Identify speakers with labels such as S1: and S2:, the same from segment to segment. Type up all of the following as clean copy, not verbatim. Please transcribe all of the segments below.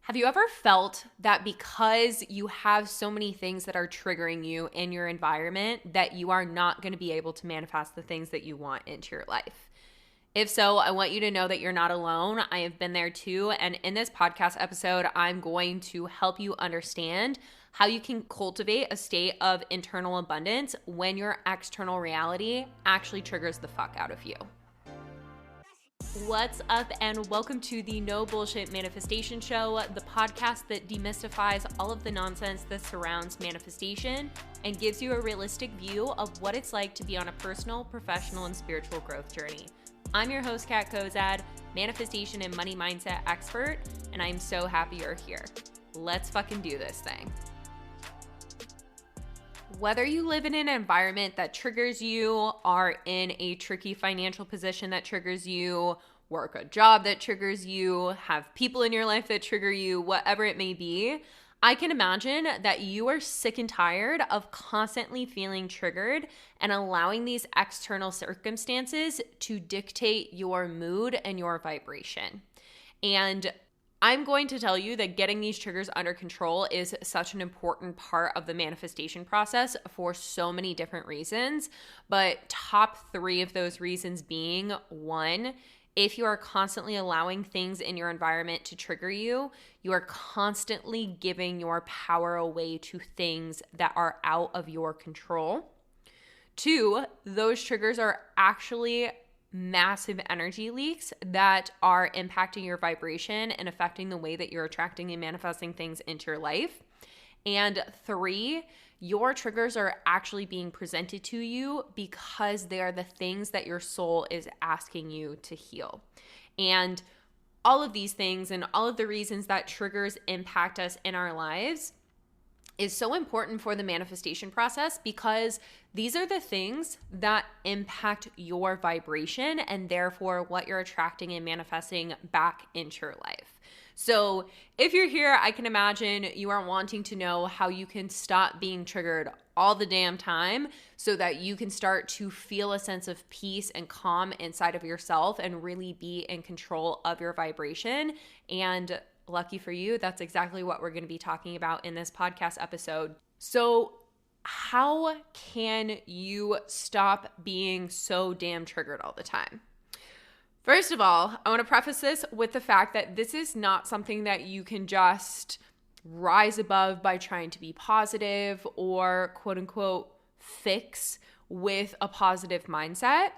S1: Have you ever felt that because you have so many things that are triggering you in your environment that you are not going to be able to manifest the things that you want into your life? If so, I want you to know that you're not alone. I have been there too. And in this podcast episode, I'm going to help you understand how you can cultivate a state of internal abundance when your external reality actually triggers the fuck out of you. What's up, and welcome to the No Bullshit Manifestation Show, the podcast that demystifies all of the nonsense that surrounds manifestation and gives you a realistic view of what it's like to be on a personal, professional, and spiritual growth journey. I'm your host, Kat Kozad, manifestation and money mindset expert, and I'm so happy you're here. Let's fucking do this thing. Whether you live in an environment that triggers you, are in a tricky financial position that triggers you, work a job that triggers you, have people in your life that trigger you, whatever it may be, I can imagine that you are sick and tired of constantly feeling triggered and allowing these external circumstances to dictate your mood and your vibration. And I'm going to tell you that getting these triggers under control is such an important part of the manifestation process for so many different reasons. But top 3 of those reasons being, 1, if you are constantly allowing things in your environment to trigger you, you are constantly giving your power away to things that are out of your control. 2, those triggers are actually massive energy leaks that are impacting your vibration and affecting the way that you're attracting and manifesting things into your life. And 3, your triggers are actually being presented to you because they are the things that your soul is asking you to heal. And all of these things and all of the reasons that triggers impact us in our lives is so important for the manifestation process because these are the things that impact your vibration and therefore what you're attracting and manifesting back into your life. So if you're here, I can imagine you are wanting to know how you can stop being triggered all the damn time so that you can start to feel a sense of peace and calm inside of yourself and really be in control of your vibration. And lucky for you, that's exactly what we're going to be talking about in this podcast episode. So how can you stop being so damn triggered all the time? First of all, I want to preface this with the fact that this is not something that you can just rise above by trying to be positive or quote unquote fix with a positive mindset.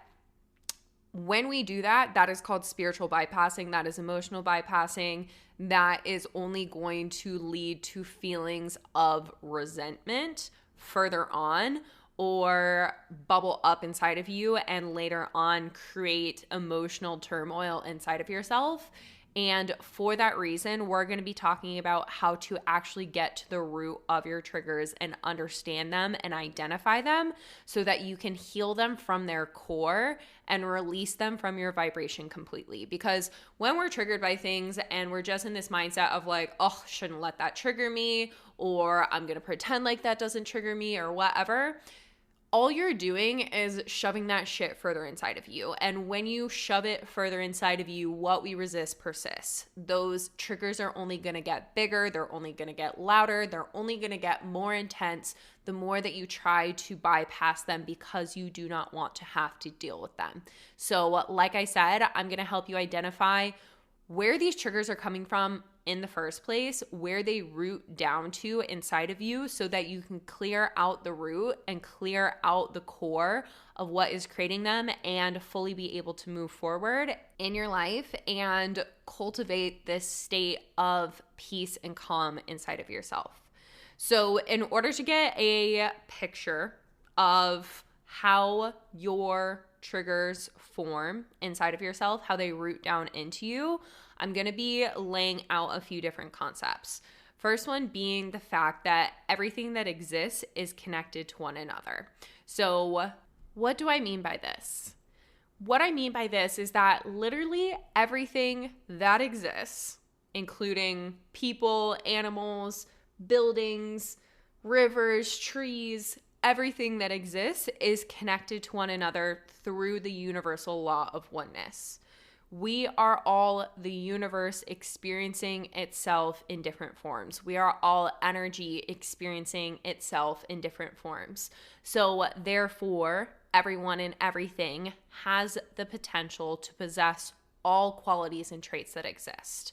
S1: When we do that, that is called spiritual bypassing. That is emotional bypassing. That is only going to lead to feelings of resentment further on or bubble up inside of you and later on create emotional turmoil inside of yourself. And for that reason, we're going to be talking about how to actually get to the root of your triggers and understand them and identify them so that you can heal them from their core and release them from your vibration completely. Because when we're triggered by things and we're just in this mindset of like, oh, shouldn't let that trigger me, or I'm going to pretend like that doesn't trigger me or whatever, all you're doing is shoving that shit further inside of you. And when you shove it further inside of you, what we resist persists. Those triggers are only going to get bigger. They're only going to get louder. They're only going to get more intense the more that you try to bypass them because you do not want to have to deal with them. So like I said, I'm going to help you identify where these triggers are coming from in the first place, where they root down to inside of you so that you can clear out the root and clear out the core of what is creating them and fully be able to move forward in your life and cultivate this state of peace and calm inside of yourself. So in order to get a picture of how your triggers form inside of yourself, how they root down into you, I'm going to be laying out a few different concepts. First one being the fact that everything that exists is connected to one another. So what do I mean by this? What I mean by this is that literally everything that exists, including people, animals, buildings, rivers, trees, everything that exists is connected to one another through the Universal Law of Oneness. we are all the universe experiencing itself in different forms. We are all energy experiencing itself in different forms. So therefore, everyone and everything has the potential to possess all qualities and traits that exist.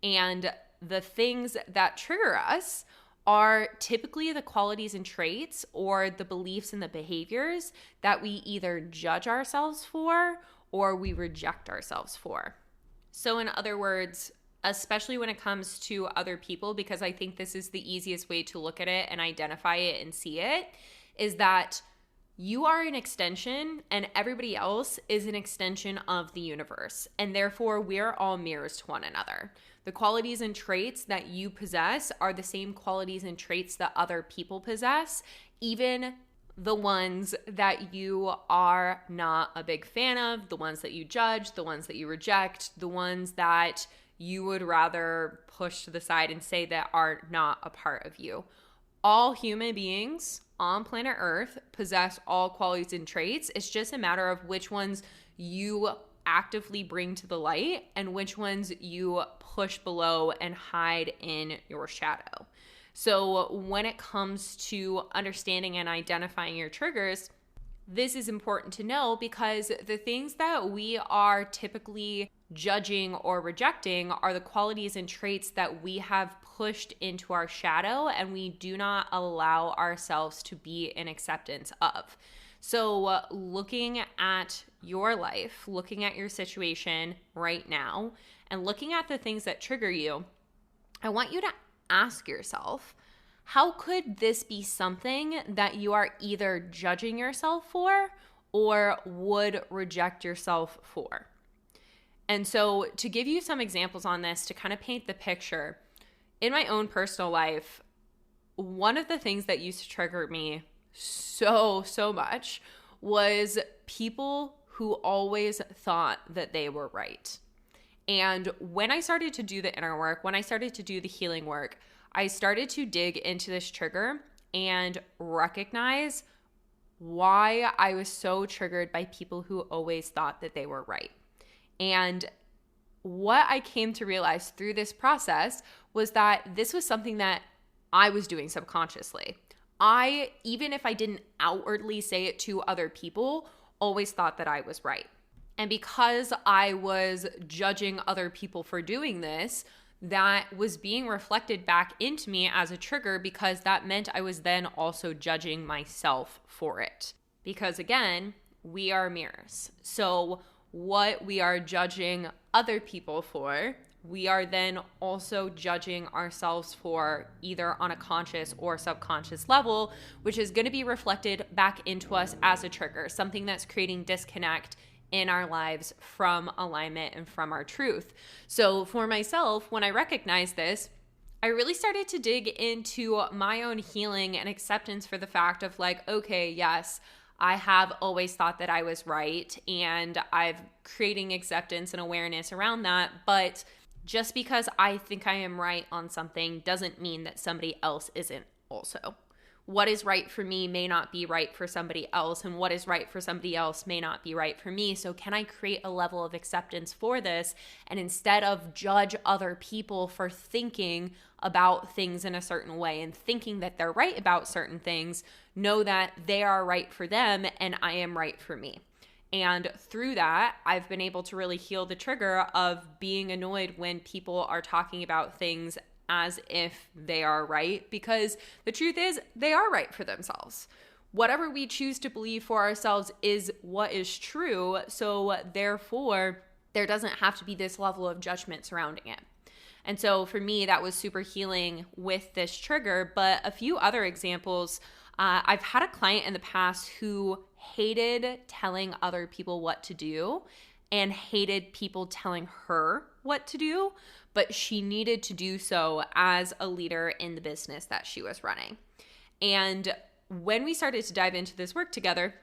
S1: And the things that trigger us are typically the qualities and traits or the beliefs and the behaviors that we either judge ourselves for or we reject ourselves for. So in other words, especially when it comes to other people, because I think this is the easiest way to look at it and identify it and see it, is that you are an extension and everybody else is an extension of the universe. And therefore, we're all mirrors to one another. The qualities and traits that you possess are the same qualities and traits that other people possess, even the ones that you are not a big fan of, the ones that you judge, the ones that you reject, the ones that you would rather push to the side and say that are not a part of you. All human beings on planet Earth possess all qualities and traits. It's just a matter of which ones you actively bring to the light and which ones you push below and hide in your shadow. So when it comes to understanding and identifying your triggers, this is important to know because the things that we are typically judging or rejecting are the qualities and traits that we have pushed into our shadow and we do not allow ourselves to be in acceptance of. So looking at your life, looking at your situation right now, and looking at the things that trigger you, I want you to ask yourself, how could this be something that you are either judging yourself for or would reject yourself for? And so to give you some examples on this, to kind of paint the picture, in my own personal life, one of the things that used to trigger me so much was people who always thought that they were right. And when I started to do the inner work, when I started to do the healing work, I started to dig into this trigger and recognize why I was so triggered by people who always thought that they were right. And what I came to realize through this process was that this was something that I was doing subconsciously. I, even if I didn't outwardly say it to other people, always thought that I was right. And because I was judging other people for doing this, that was being reflected back into me as a trigger because that meant I was then also judging myself for it. Because again, we are mirrors. So what we are judging other people for, we are then also judging ourselves for either on a conscious or subconscious level, which is going to be reflected back into us as a trigger, something that's creating disconnect in our lives from alignment and from our truth. So for myself, when I recognized this, I really started to dig into my own healing and acceptance for the fact of like, okay, yes, I have always thought that I was right, and I've creating acceptance and awareness around that, but just because I think I am right on something doesn't mean that somebody else isn't also. What is right for me may not be right for somebody else, and what is right for somebody else may not be right for me. So can I create a level of acceptance for this? And instead of judge other people for thinking about things in a certain way and thinking that they're right about certain things, know that they are right for them and I am right for me. And through that, I've been able to really heal the trigger of being annoyed when people are talking about things as if they are right, because the truth is they are right for themselves. Whatever we choose to believe for ourselves is what is true. So therefore, there doesn't have to be this level of judgment surrounding it. And so for me, that was super healing with this trigger. But a few other examples, I've had a client in the past who hated telling other people what to do and hated people telling her what to do, but she needed to do so as a leader in the business that she was running. And when we started to dive into this work together,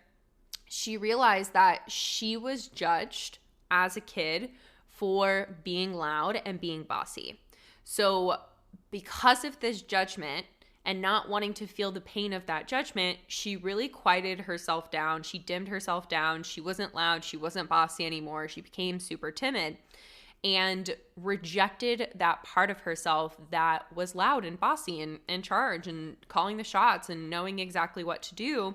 S1: she realized that she was judged as a kid for being loud and being bossy. So because of this judgment and not wanting to feel the pain of that judgment, she really quieted herself down. She dimmed herself down. She wasn't loud. She wasn't bossy anymore. She became super timid and rejected that part of herself that was loud and bossy and in charge and calling the shots and knowing exactly what to do.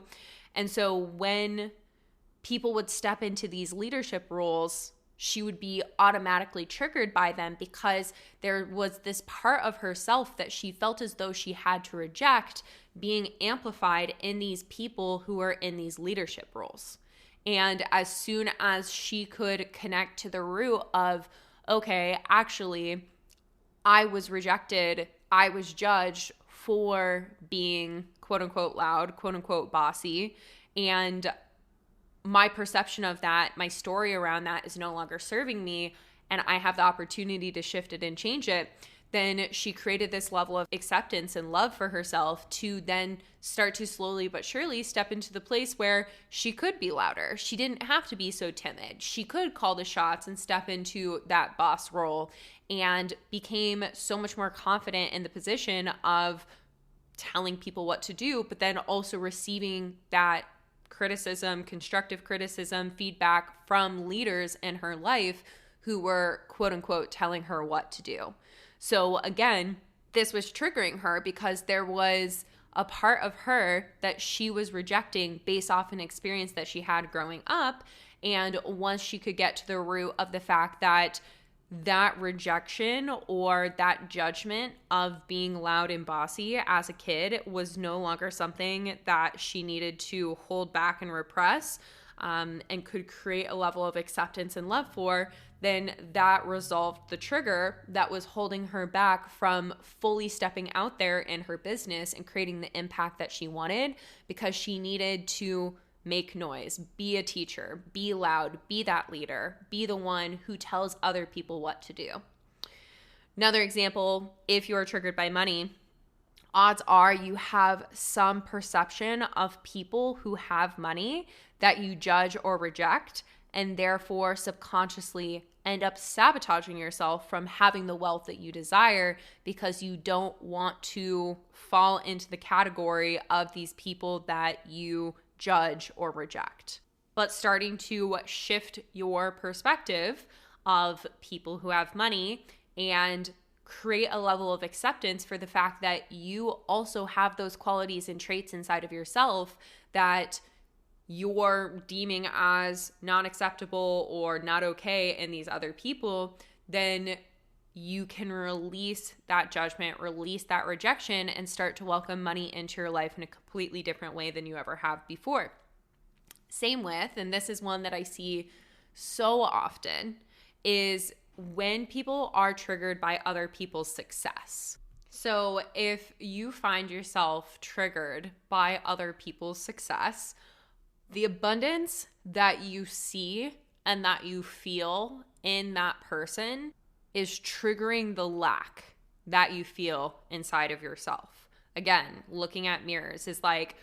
S1: And so when people would step into these leadership roles, she would be automatically triggered by them because there was this part of herself that she felt as though she had to reject being amplified in these people who are in these leadership roles. And as soon as she could connect to the root of, okay, actually, I was rejected, I was judged for being quote unquote loud, quote unquote bossy, and my perception of that, my story around that is no longer serving me, and I have the opportunity to shift it and change it, then she created this level of acceptance and love for herself to then start to slowly but surely step into the place where she could be louder. She didn't have to be so timid. She could call the shots and step into that boss role, and became so much more confident in the position of telling people what to do, but then also receiving that criticism, constructive criticism, feedback from leaders in her life who were quote unquote telling her what to do. So again, this was triggering her because there was a part of her that she was rejecting based off an experience that she had growing up. And once she could get to the root of the fact that that rejection or that judgment of being loud and bossy as a kid was no longer something that she needed to hold back and repress, and could create a level of acceptance and love for, then that resolved the trigger that was holding her back from fully stepping out there in her business and creating the impact that she wanted, because she needed to make noise, be a teacher, be loud, be that leader, be the one who tells other people what to do. Another example, if you're triggered by money, odds are you have some perception of people who have money that you judge or reject, and therefore subconsciously end up sabotaging yourself from having the wealth that you desire because you don't want to fall into the category of these people that you judge or reject. But starting to shift your perspective of people who have money and create a level of acceptance for the fact that you also have those qualities and traits inside of yourself that you're deeming as not acceptable or not okay in these other people, then you can release that judgment, release that rejection, and start to welcome money into your life in a completely different way than you ever have before. Same with, and this is one that I see so often, is when people are triggered by other people's success. So if you find yourself triggered by other people's success, the abundance that you see and that you feel in that person is triggering the lack that you feel inside of yourself. Again, looking at mirrors is like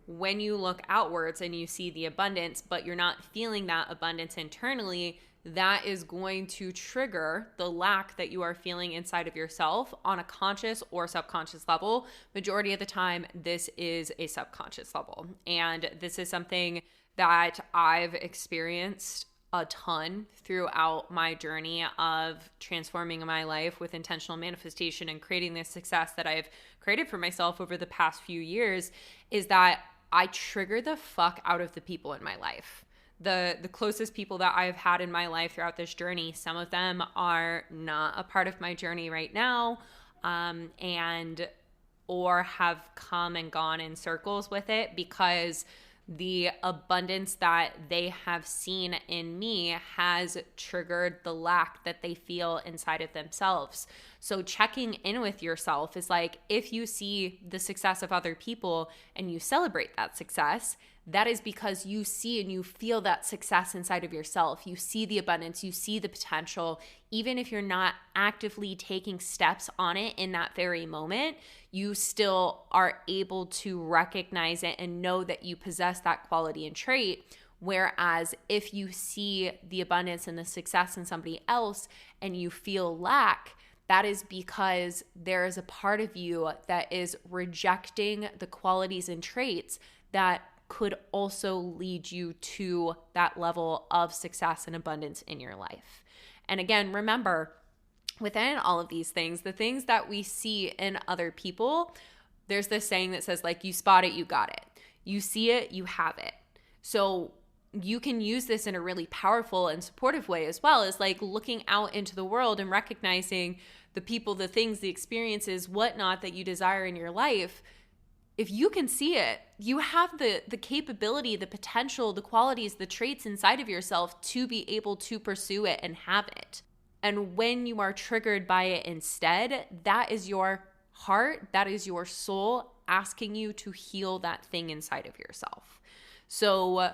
S1: when you look outwards and you see the abundance, but you're not feeling that abundance internally, that is going to trigger the lack that you are feeling inside of yourself on a conscious or subconscious level. Majority of the time, this is a subconscious level. And this is something that I've experienced a ton throughout my journey of transforming my life with intentional manifestation and creating this success that I've created for myself over the past few years, is that I trigger the fuck out of the people in my life. The closest people that I've had in my life throughout this journey, some of them are not a part of my journey right now, and or have come and gone in circles with it because the abundance that they have seen in me has triggered the lack that they feel inside of themselves. So checking in with yourself is like, if you see the success of other people and you celebrate that success, that is because you see and you feel that success inside of yourself. You see the abundance, you see the potential. Even if you're not actively taking steps on it in that very moment, you still are able to recognize it and know that you possess that quality and trait. Whereas if you see the abundance and the success in somebody else and you feel lack, that is because there is a part of you that is rejecting the qualities and traits that could also lead you to that level of success and abundance in your life. And again, remember, within all of these things, the things that we see in other people, there's this saying that says, like, you spot it, you got it. You see it, you have it. So you can use this in a really powerful and supportive way as well, as like looking out into the world and recognizing the people, the things, the experiences, whatnot that you desire in your life. If you can see it, you have the capability, the potential, the qualities, the traits inside of yourself to be able to pursue it and have it. And when you are triggered by it instead, that is your heart, that is your soul asking you to heal that thing inside of yourself. So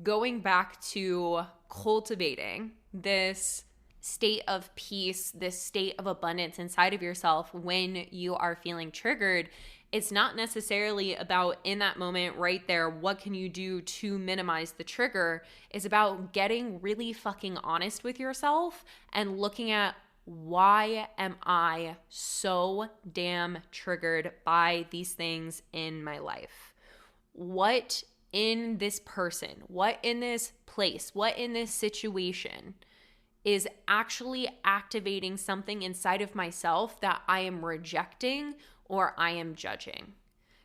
S1: going back to cultivating this state of peace, this state of abundance inside of yourself when you are feeling triggered, it's not necessarily about in that moment right there, what can you do to minimize the trigger? It's about getting really fucking honest with yourself and looking at, why am I so damn triggered by these things in my life? What in this person, what in this place, what in this situation is actually activating something inside of myself that I am rejecting or I am judging?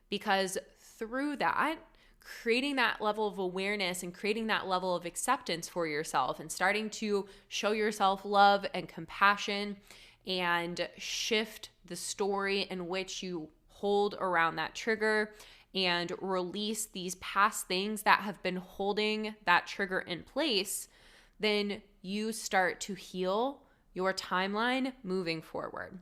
S1: Because through that, creating that level of awareness and creating that level of acceptance for yourself and starting to show yourself love and compassion and shift the story in which you hold around that trigger and release these past things that have been holding that trigger in place, then you start to heal your timeline moving forward.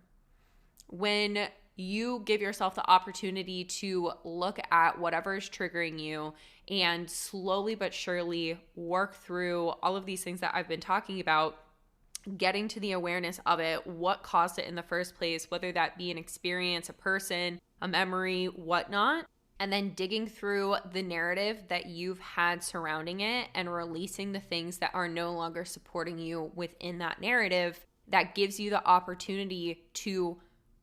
S1: When you give yourself the opportunity to look at whatever is triggering you and slowly but surely work through all of these things that I've been talking about, getting to the awareness of it, what caused it in the first place, whether that be an experience, a person, a memory, whatnot, and then digging through the narrative that you've had surrounding it and releasing the things that are no longer supporting you within that narrative, that gives you the opportunity to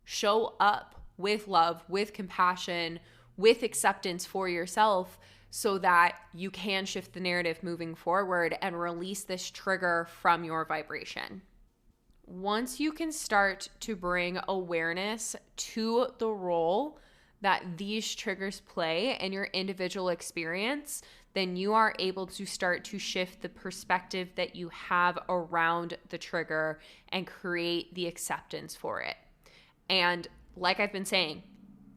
S1: show up with love, with compassion, with acceptance for yourself so that you can shift the narrative moving forward and release this trigger from your vibration. Once you can start to bring awareness to the role that these triggers play in your individual experience, then you are able to start to shift the perspective that you have around the trigger and create the acceptance for it. And like I've been saying,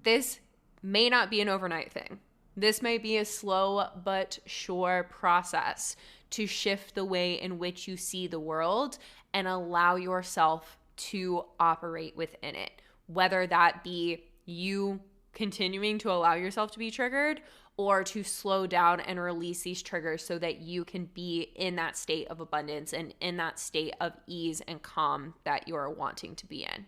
S1: this may not be an overnight thing. This may be a slow but sure process to shift the way in which you see the world and allow yourself to operate within it. Whether that be you continuing to allow yourself to be triggered or to slow down and release these triggers so that you can be in that state of abundance and in that state of ease and calm that you are wanting to be in.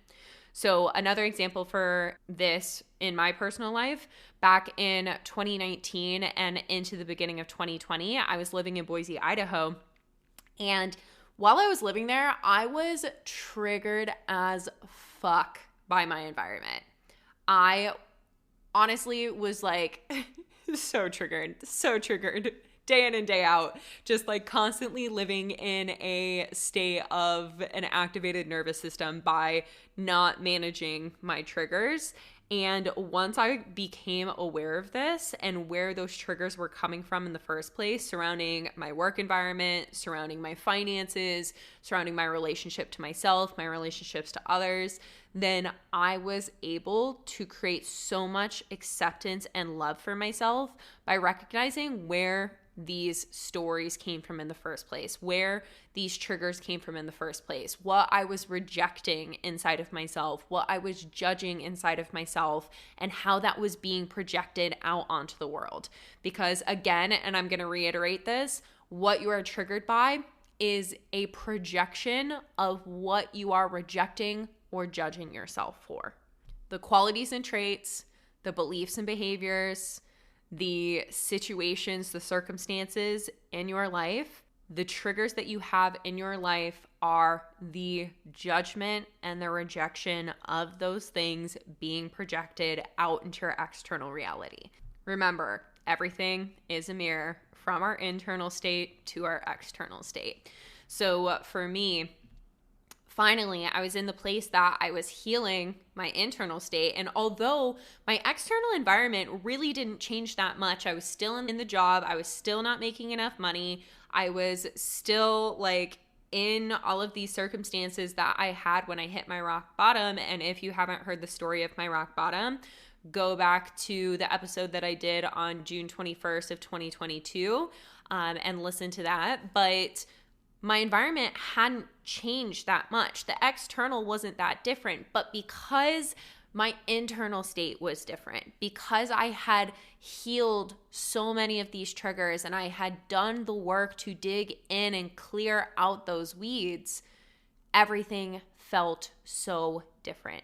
S1: So another example for this in my personal life, back in 2019 and into the beginning of 2020, I was living in Boise, Idaho. And while I was living there, I was triggered as fuck by my environment. I honestly was like so triggered day in and day out, just like constantly living in a state of an activated nervous system by not managing my triggers. And once I became aware of this and where those triggers were coming from in the first place, surrounding my work environment, surrounding my finances, surrounding my relationship to myself, my relationships to others, then I was able to create so much acceptance and love for myself by recognizing where these stories came from in the first place, where these triggers came from in the first place, what I was rejecting inside of myself, what I was judging inside of myself, and how that was being projected out onto the world. Because again, and I'm going to reiterate this, what you are triggered by is a projection of what you are rejecting or judging yourself for. The qualities and traits, the beliefs and behaviors, the situations, the circumstances in your life, the triggers that you have in your life are the judgment and the rejection of those things being projected out into your external reality. Remember, everything is a mirror from our internal state to our external state. So for me, finally, I was in the place that I was healing my internal state. And although my external environment really didn't change that much, I was still in the job. I was still not making enough money. I was still like in all of these circumstances that I had when I hit my rock bottom. And if you haven't heard the story of my rock bottom, go back to the episode that I did on June 21st of 2022 and listen to that. But my environment hadn't changed that much. The external wasn't that different, but because my internal state was different, because I had healed so many of these triggers and I had done the work to dig in and clear out those weeds, everything felt so different.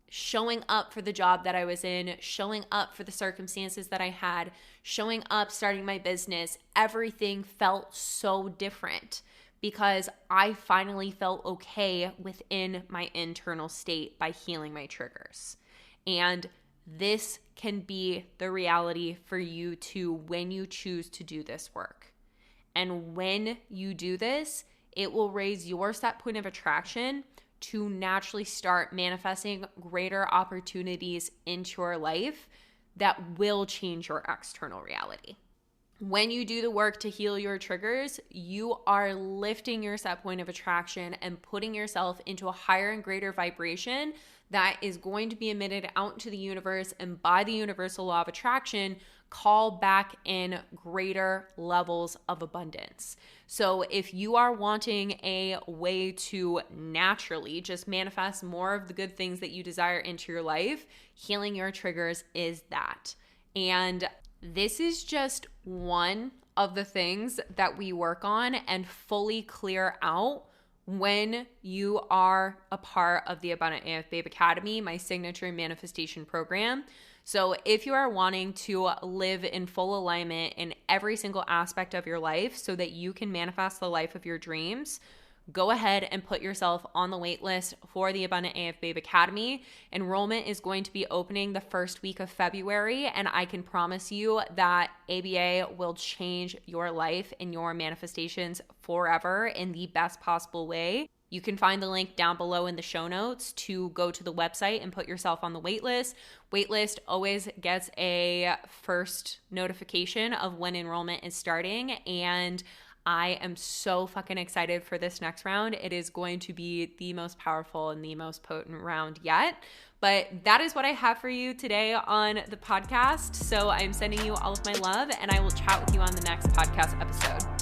S1: Showing up for the job that I was in, showing up for the circumstances that I had, showing up, starting my business, everything felt so different because I finally felt okay within my internal state by healing my triggers. And this can be the reality for you too when you choose to do this work. And when you do this, it will raise your set point of attraction to naturally start manifesting greater opportunities into your life that will change your external reality. When you do the work to heal your triggers, you are lifting your set point of attraction and putting yourself into a higher and greater vibration that is going to be emitted out into the universe, and by the universal law of attraction, call back in greater levels of abundance. So if you are wanting a way to naturally just manifest more of the good things that you desire into your life, healing your triggers is that. And this is just one of the things that we work on and fully clear out when you are a part of the Abundant AF Babe Academy, my signature manifestation program. So if you are wanting to live in full alignment in every single aspect of your life so that you can manifest the life of your dreams, go ahead and put yourself on the wait list for the Abundant AF Babe Academy. Enrollment is going to be opening the first week of February, and I can promise you that ABA will change your life and your manifestations forever in the best possible way. You can find the link down below in the show notes to go to the website and put yourself on the wait list. Waitlist always gets a first notification of when enrollment is starting, and I am so fucking excited for this next round. It is going to be the most powerful and the most potent round yet. But that is what I have for you today on the podcast. So I'm sending you all of my love, and I will chat with you on the next podcast episode.